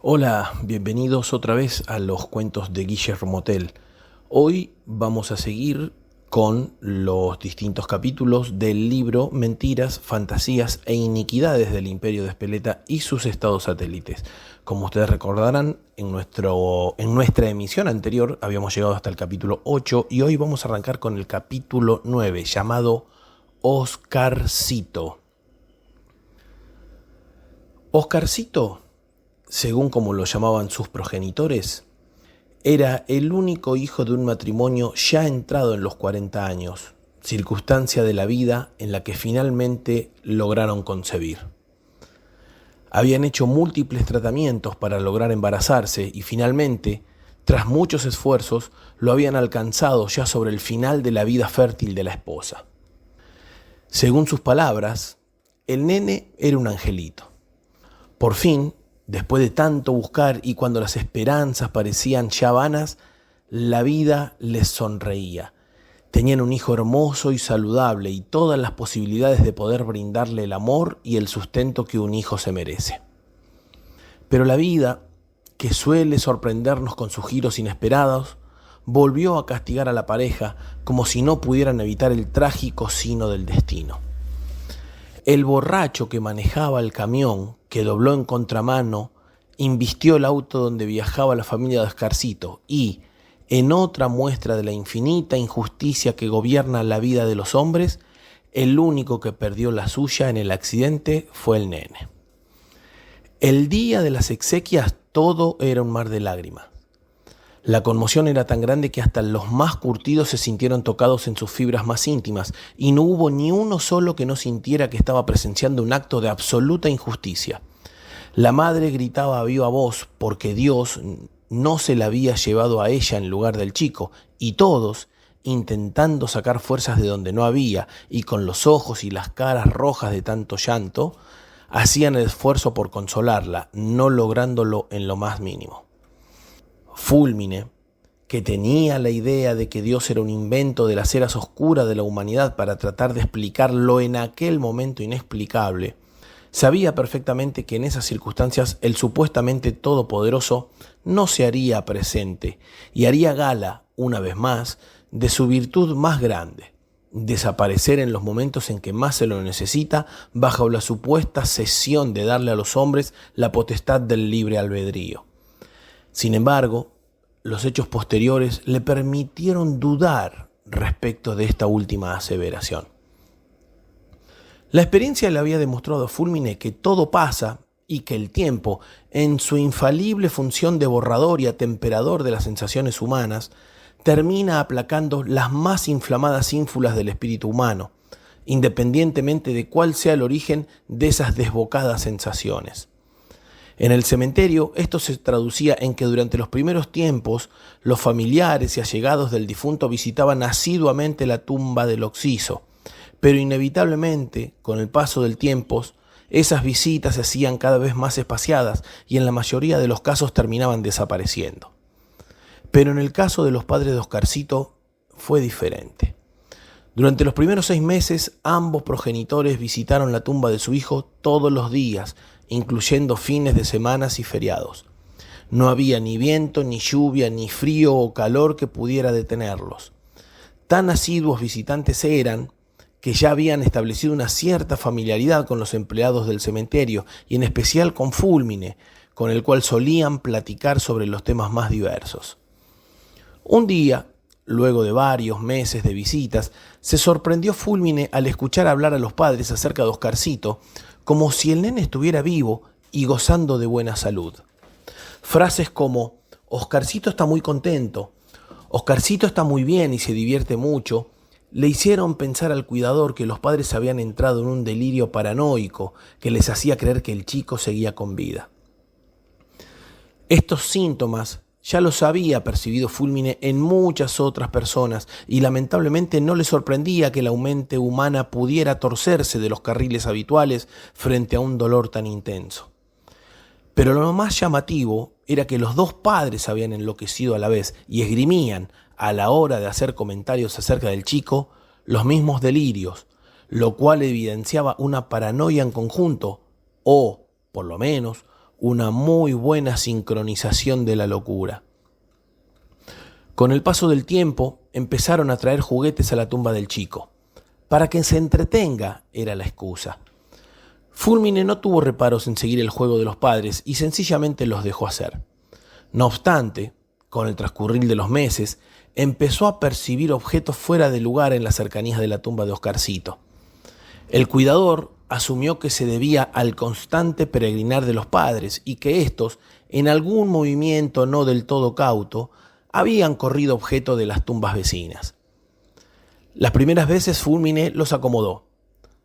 Hola, bienvenidos otra vez a los cuentos de Guillermo Tell. Hoy vamos a seguir con los distintos capítulos del libro Mentiras, Fantasías e Iniquidades del Imperio de Speleta y sus estados satélites. Como ustedes recordarán, en nuestra emisión anterior habíamos llegado hasta el capítulo 8 y hoy vamos a arrancar con el capítulo 9 llamado Oscarcito. Oscarcito, según como lo llamaban sus progenitores, era el único hijo de un matrimonio ya entrado en los 40 años, circunstancia de la vida en la que finalmente lograron concebir. Habían hecho múltiples tratamientos para lograr embarazarse y finalmente, tras muchos esfuerzos, lo habían alcanzado ya sobre el final de la vida fértil de la esposa. Según sus palabras, el nene era un angelito. Por fin, después de tanto buscar y cuando las esperanzas parecían ya vanas, la vida les sonreía. Tenían un hijo hermoso y saludable y todas las posibilidades de poder brindarle el amor y el sustento que un hijo se merece. Pero la vida, que suele sorprendernos con sus giros inesperados, volvió a castigar a la pareja como si no pudieran evitar el trágico sino del destino. El borracho que manejaba el camión, que dobló en contramano, invistió el auto donde viajaba la familia de Oscarcito y, en otra muestra de la infinita injusticia que gobierna la vida de los hombres, el único que perdió la suya en el accidente fue el nene. El día de las exequias todo era un mar de lágrimas. La conmoción era tan grande que hasta los más curtidos se sintieron tocados en sus fibras más íntimas y no hubo ni uno solo que no sintiera que estaba presenciando un acto de absoluta injusticia. La madre gritaba a viva voz porque Dios no se la había llevado a ella en lugar del chico, y todos, intentando sacar fuerzas de donde no había y con los ojos y las caras rojas de tanto llanto, hacían el esfuerzo por consolarla, no lográndolo en lo más mínimo. Fúlmine, que tenía la idea de que Dios era un invento de las eras oscuras de la humanidad para tratar de explicar lo en aquel momento inexplicable, sabía perfectamente que en esas circunstancias el supuestamente todopoderoso no se haría presente y haría gala, una vez más, de su virtud más grande, desaparecer en los momentos en que más se lo necesita bajo la supuesta cesión de darle a los hombres la potestad del libre albedrío. Sin embargo, los hechos posteriores le permitieron dudar respecto de esta última aseveración. La experiencia le había demostrado a Fúlmine que todo pasa y que el tiempo, en su infalible función de borrador y atemperador de las sensaciones humanas, termina aplacando las más inflamadas ínfulas del espíritu humano, independientemente de cuál sea el origen de esas desbocadas sensaciones. En el cementerio, esto se traducía en que durante los primeros tiempos, los familiares y allegados del difunto visitaban asiduamente la tumba del occiso, pero inevitablemente, con el paso del tiempo, esas visitas se hacían cada vez más espaciadas y en la mayoría de los casos terminaban desapareciendo. Pero en el caso de los padres de Oscarcito fue diferente. Durante los primeros 6 meses, ambos progenitores visitaron la tumba de su hijo todos los días, incluyendo fines de semanas y feriados. No había ni viento, ni lluvia, ni frío o calor que pudiera detenerlos. Tan asiduos visitantes eran que ya habían establecido una cierta familiaridad con los empleados del cementerio y en especial con Fúlmine, con el cual solían platicar sobre los temas más diversos. Un día, luego de varios meses de visitas, se sorprendió Fúlmine al escuchar hablar a los padres acerca de Oscarcito, como si el nene estuviera vivo y gozando de buena salud. Frases como, Oscarcito está muy contento, Oscarcito está muy bien y se divierte mucho, le hicieron pensar al cuidador que los padres habían entrado en un delirio paranoico que les hacía creer que el chico seguía con vida. Estos síntomas ya los había percibido Fúlmine en muchas otras personas y lamentablemente no le sorprendía que la mente humana pudiera torcerse de los carriles habituales frente a un dolor tan intenso. Pero lo más llamativo era que los dos padres habían enloquecido a la vez y esgrimían, a la hora de hacer comentarios acerca del chico, los mismos delirios, lo cual evidenciaba una paranoia en conjunto, o, por lo menos, una muy buena sincronización de la locura. Con el paso del tiempo, empezaron a traer juguetes a la tumba del chico. Para que se entretenga era la excusa. Fulmine no tuvo reparos en seguir el juego de los padres y sencillamente los dejó hacer. No obstante, con el transcurrir de los meses, empezó a percibir objetos fuera de lugar en las cercanías de la tumba de Oscarcito. El cuidador asumió que se debía al constante peregrinar de los padres y que éstos, en algún movimiento no del todo cauto, habían corrido objeto de las tumbas vecinas. Las primeras veces Fulmine los acomodó.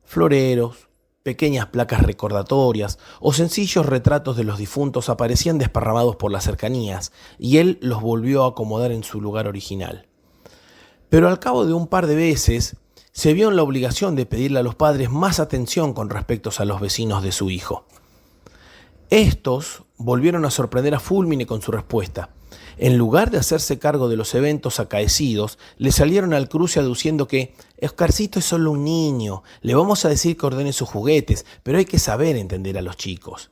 Floreros, pequeñas placas recordatorias o sencillos retratos de los difuntos aparecían desparramados por las cercanías y él los volvió a acomodar en su lugar original. Pero al cabo de un par de veces se vio en la obligación de pedirle a los padres más atención con respecto a los vecinos de su hijo. Estos volvieron a sorprender a Fulmine con su respuesta. En lugar de hacerse cargo de los eventos acaecidos, le salieron al cruce aduciendo que Oscarcito es solo un niño, le vamos a decir que ordene sus juguetes, pero hay que saber entender a los chicos.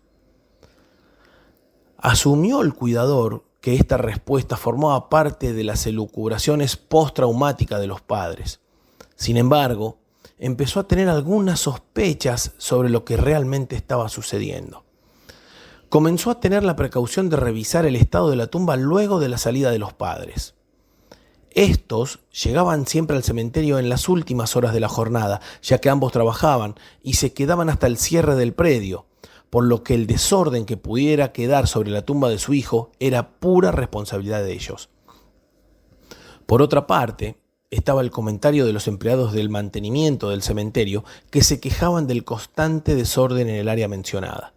Asumió el cuidador que esta respuesta formaba parte de las elucubraciones postraumáticas de los padres. Sin embargo, empezó a tener algunas sospechas sobre lo que realmente estaba sucediendo. Comenzó a tener la precaución de revisar el estado de la tumba luego de la salida de los padres. Estos llegaban siempre al cementerio en las últimas horas de la jornada, ya que ambos trabajaban y se quedaban hasta el cierre del predio, por lo que el desorden que pudiera quedar sobre la tumba de su hijo era pura responsabilidad de ellos. Por otra parte, estaba el comentario de los empleados del mantenimiento del cementerio que se quejaban del constante desorden en el área mencionada.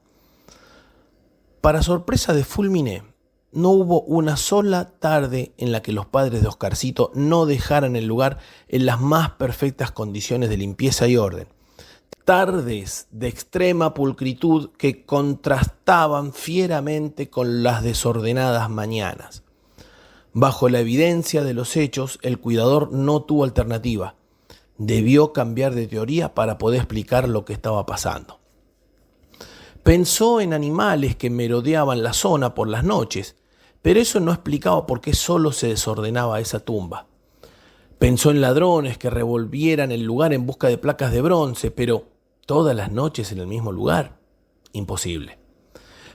Para sorpresa de Fulmine, no hubo una sola tarde en la que los padres de Oscarcito no dejaran el lugar en las más perfectas condiciones de limpieza y orden. Tardes de extrema pulcritud que contrastaban fieramente con las desordenadas mañanas. Bajo la evidencia de los hechos, el cuidador no tuvo alternativa. Debió cambiar de teoría para poder explicar lo que estaba pasando. Pensó en animales que merodeaban la zona por las noches, pero eso no explicaba por qué solo se desordenaba esa tumba. Pensó en ladrones que revolvieran el lugar en busca de placas de bronce, pero todas las noches en el mismo lugar. Imposible.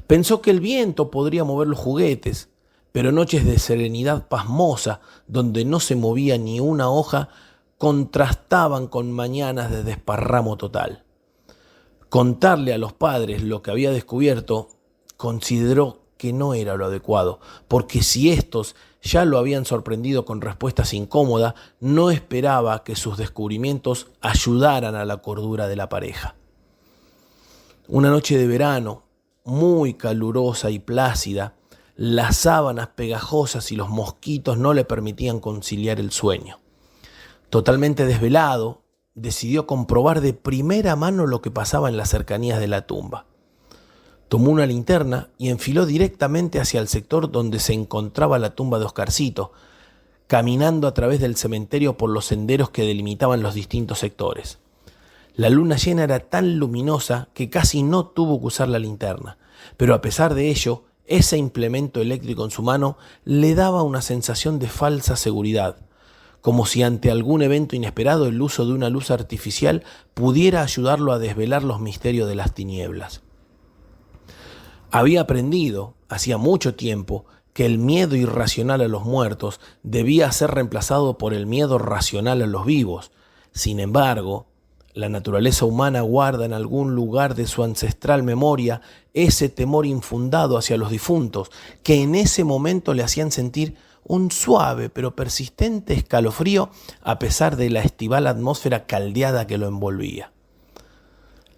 Pensó que el viento podría mover los juguetes, pero noches de serenidad pasmosa, donde no se movía ni una hoja, contrastaban con mañanas de desparramo total. Contarle a los padres lo que había descubierto, consideró que no era lo adecuado, porque si estos ya lo habían sorprendido con respuestas incómodas, no esperaba que sus descubrimientos ayudaran a la cordura de la pareja. Una noche de verano, muy calurosa y plácida, las sábanas pegajosas y los mosquitos no le permitían conciliar el sueño. Totalmente desvelado, decidió comprobar de primera mano lo que pasaba en las cercanías de la tumba. Tomó una linterna y enfiló directamente hacia el sector donde se encontraba la tumba de Oscarcito, caminando a través del cementerio por los senderos que delimitaban los distintos sectores. La luna llena era tan luminosa que casi no tuvo que usar la linterna, pero a pesar de ello, ese implemento eléctrico en su mano le daba una sensación de falsa seguridad, como si ante algún evento inesperado el uso de una luz artificial pudiera ayudarlo a desvelar los misterios de las tinieblas. Había aprendido, hacía mucho tiempo, que el miedo irracional a los muertos debía ser reemplazado por el miedo racional a los vivos. Sin embargo, la naturaleza humana guarda en algún lugar de su ancestral memoria ese temor infundado hacia los difuntos, que en ese momento le hacían sentir un suave pero persistente escalofrío a pesar de la estival atmósfera caldeada que lo envolvía.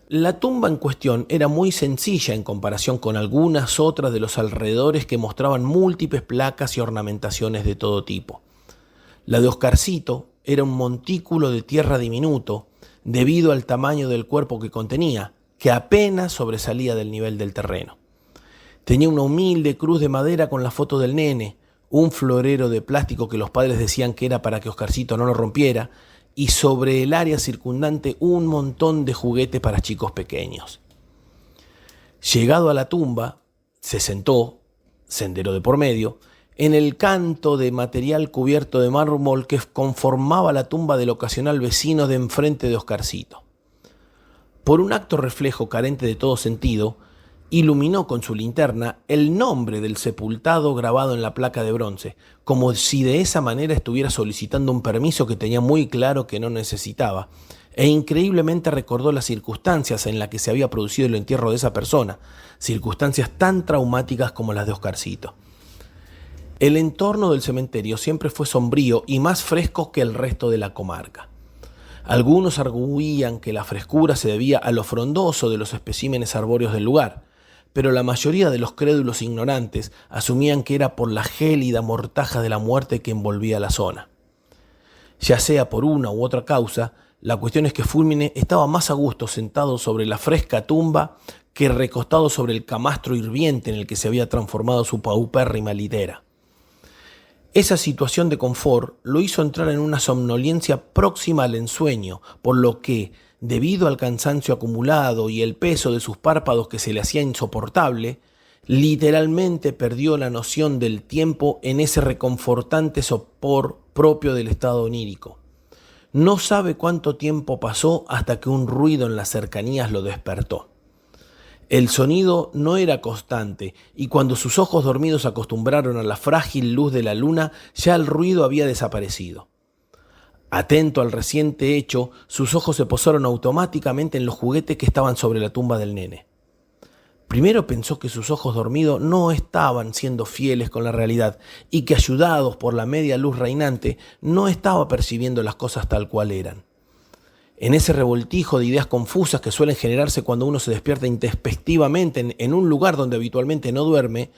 La tumba en cuestión era muy sencilla en comparación con algunas otras de los alrededores que mostraban múltiples placas y ornamentaciones de todo tipo. La de Oscarcito era un montículo de tierra diminuto debido al tamaño del cuerpo que contenía, que apenas sobresalía del nivel del terreno. Tenía una humilde cruz de madera con la foto del nene, un florero de plástico que los padres decían que era para que Oscarcito no lo rompiera, y sobre el área circundante un montón de juguetes para chicos pequeños. Llegado a la tumba, Se sentó, sendero de por medio, en el canto de material cubierto de mármol que conformaba la tumba del ocasional vecino de enfrente de Oscarcito. Por un acto reflejo carente de todo sentido, iluminó con su linterna el nombre del sepultado grabado en la placa de bronce, como si de esa manera estuviera solicitando un permiso que tenía muy claro que no necesitaba, e increíblemente recordó las circunstancias en las que se había producido el entierro de esa persona, circunstancias tan traumáticas como las de Oscarcito. El entorno del cementerio siempre fue sombrío y más fresco que el resto de la comarca. Algunos arguían que la frescura se debía a lo frondoso de los especímenes arbóreos del lugar, pero la mayoría de los crédulos ignorantes asumían que era por la gélida mortaja de la muerte que envolvía la zona. Ya sea por una u otra causa, la cuestión es que Fulmine estaba más a gusto sentado sobre la fresca tumba que recostado sobre el camastro hirviente en el que se había transformado su paupérrima litera. Esa situación de confort lo hizo entrar en una somnolencia próxima al ensueño, por lo que, debido al cansancio acumulado y el peso de sus párpados que se le hacía insoportable, literalmente perdió la noción del tiempo en ese reconfortante sopor propio del estado onírico. No sabe cuánto tiempo pasó hasta que un ruido en las cercanías lo despertó. El sonido no era constante, y cuando sus ojos dormidos se acostumbraron a la frágil luz de la luna, ya el ruido había desaparecido. Atento al reciente hecho, sus ojos se posaron automáticamente en los juguetes que estaban sobre la tumba del nene. Primero pensó que sus ojos dormidos no estaban siendo fieles con la realidad y que, ayudados por la media luz reinante, no estaba percibiendo las cosas tal cual eran. En ese revoltijo de ideas confusas que suelen generarse cuando uno se despierta intempestivamente en un lugar donde habitualmente no duerme,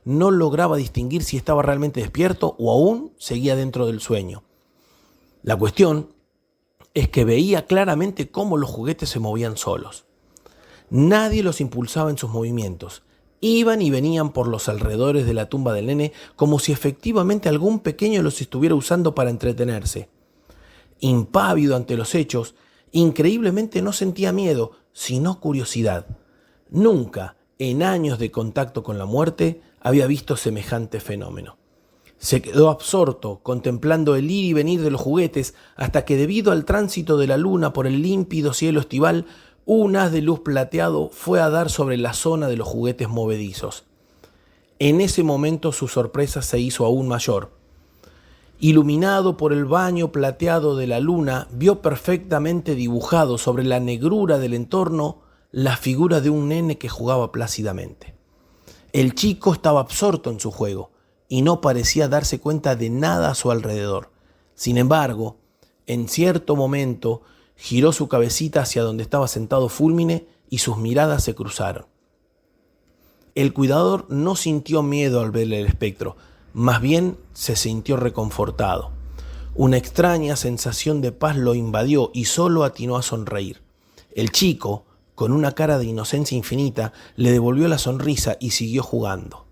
no lograba distinguir si estaba realmente despierto o aún seguía dentro del sueño. La cuestión es que veía claramente cómo los juguetes se movían solos. Nadie los impulsaba en sus movimientos. Iban y venían por los alrededores de la tumba del nene como si efectivamente algún pequeño los estuviera usando para entretenerse. Impávido ante los hechos, increíblemente no sentía miedo, sino curiosidad. Nunca, en años de contacto con la muerte, había visto semejante fenómeno. Se quedó absorto, contemplando el ir y venir de los juguetes, hasta que debido al tránsito de la luna por el límpido cielo estival, un haz de luz plateado fue a dar sobre la zona de los juguetes movedizos. En ese momento su sorpresa se hizo aún mayor. Iluminado por el baño plateado de la luna, vio perfectamente dibujado sobre la negrura del entorno la figura de un nene que jugaba plácidamente. El chico estaba absorto en su juego y no parecía darse cuenta de nada a su alrededor. Sin embargo, en cierto momento giró su cabecita hacia donde estaba sentado Fulmine y sus miradas se cruzaron. El cuidador no sintió miedo al ver el espectro, más bien se sintió reconfortado. Una extraña sensación de paz lo invadió y solo atinó a sonreír. El chico, con una cara de inocencia infinita, le devolvió la sonrisa y siguió jugando.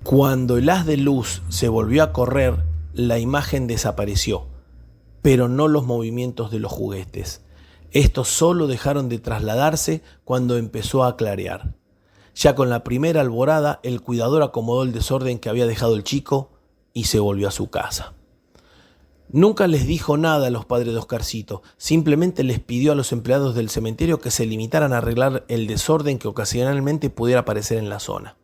Cuando el haz de luz se volvió a correr, la imagen desapareció, pero no los movimientos de los juguetes. Estos solo dejaron de trasladarse cuando empezó a clarear. Ya con la primera alborada, el cuidador acomodó el desorden que había dejado el chico y se volvió a su casa. Nunca les dijo nada a los padres de Oscarcito, simplemente les pidió a los empleados del cementerio que se limitaran a arreglar el desorden que ocasionalmente pudiera aparecer en la zona.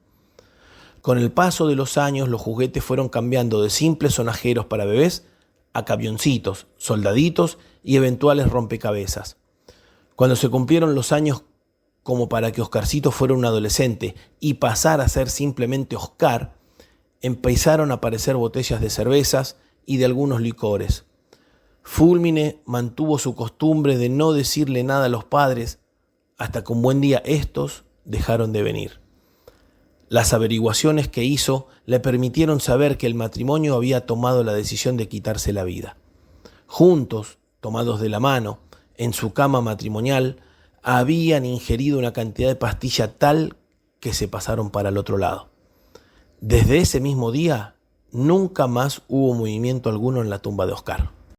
Con el paso de los años, los juguetes fueron cambiando de simples sonajeros para bebés a camioncitos, soldaditos y eventuales rompecabezas. Cuando se cumplieron los años como para que Oscarcito fuera un adolescente y pasara a ser simplemente Oscar, empezaron a aparecer botellas de cervezas y de algunos licores. Fulmine mantuvo su costumbre de no decirle nada a los padres hasta que un buen día estos dejaron de venir. Las averiguaciones que hizo le permitieron saber que el matrimonio había tomado la decisión de quitarse la vida. Juntos, tomados de la mano, en su cama matrimonial, habían ingerido una cantidad de pastilla tal que se pasaron para el otro lado. Desde ese mismo día, nunca más hubo movimiento alguno en la tumba de Oscar.